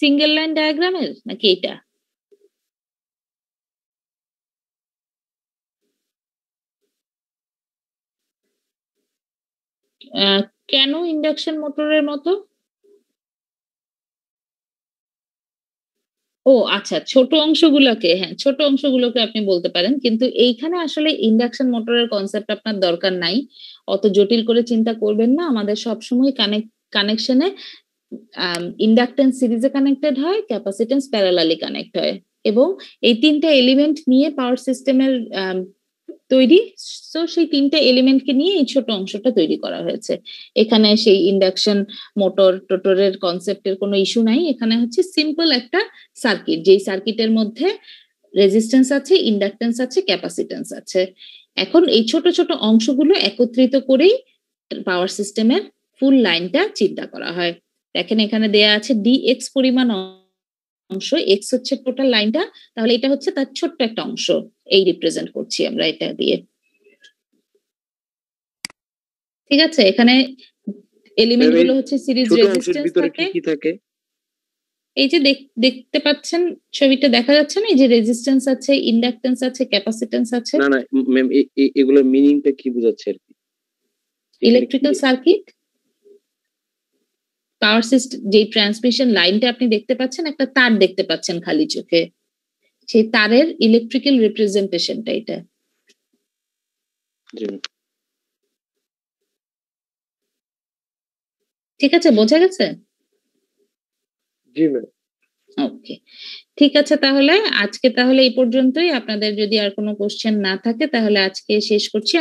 Speaker 1: সিঙ্গেল লাইন ডায়াগ্রামের নাকি এটা? কেন ইন্ডাকশন মোটরের মতো? ও আচ্ছা, ছোট অংশগুলোকে, হ্যাঁ ছোট অংশগুলোকে আপনি বলতে পারেন, কিন্তু এইখানে আসলে ইন্ডাকশন মোটরের কনসেপ্ট আপনার দরকার নাই, অত জটিল করে চিন্তা করবেন না। আমাদের সবসময় কানেকশনে ইন্ডাকটেন্স সিরিজে কানেক্টেড হয়, ক্যাপাসিটেন্স প্যারালালি কানেক্ট হয়, এবং এই তিনটা এলিমেন্ট নিয়ে পাওয়ার সিস্টেমের তৈরি। তো সেই তিনটা এলিমেন্টকে নিয়ে এই ছোট অংশটা তৈরি করা হয়েছে। এখানে সেই ইন্ডাকশন মোটর টোটরের কনসেপ্টের কোনো ইস্যু নাই। এখানে হচ্ছে সিম্পল একটা সার্কিট, যেই সার্কিটের মধ্যে রেজিস্ট্যান্স আছে, ইন্ডাকটেন্স আছে, ক্যাপাসিটেন্স আছে। এখন এই ছোট ছোট অংশগুলো একত্রিত করেই পাওয়ার সিস্টেমের ফুল লাইনটা চিন্তা করা হয়। দেখেন এখানে দেয়া আছে ডিএক্স পরিমাণ অংশ, এক্স হচ্ছে টোটাল লাইনটা, তাহলে এটা হচ্ছে তার ছোট্ট একটা অংশ, এই রিপ্রেজেন্ট করছি আমরা এটা দিয়ে। ঠিক আছে, এখানে এলিমেন্ট গুলো হচ্ছে সিরিজ রেজিস্ট্যান্স থাকে।
Speaker 5: কি থাকে?
Speaker 1: এই যে দেখতে পাচ্ছেন ছবিটা দেখা যাচ্ছে না, এই যে রেজিস্ট্যান্স আছে, ইন্ডাকটেন্স আছে, ক্যাপাসিটেন্স আছে।
Speaker 5: না না ম্যাম, এগুলোর মিনিংটা কি বোঝাচ্ছে আর কি?
Speaker 1: ইলেকট্রিক্যাল সার্কিট, পাওয়ার সিস্টেম, যে ট্রান্সমিশন লাইনটা আপনি দেখতে পাচ্ছেন, একটা তার দেখতে পাচ্ছেন খালি চোখে, সেই তারের ইলেকট্রিক্যাল রিপ্রেজেন্টেশনটা এটা। ঠিক আছে, বোঝা গেছে?
Speaker 2: জি ম্যাম।
Speaker 1: ওকে, ঠিক আছে, তাহলে আজকে তাহলে এই পর্যন্তই। আপনাদের যদি আর কোনো কোশ্চেন না থাকে তাহলে আজকে শেষ করছি।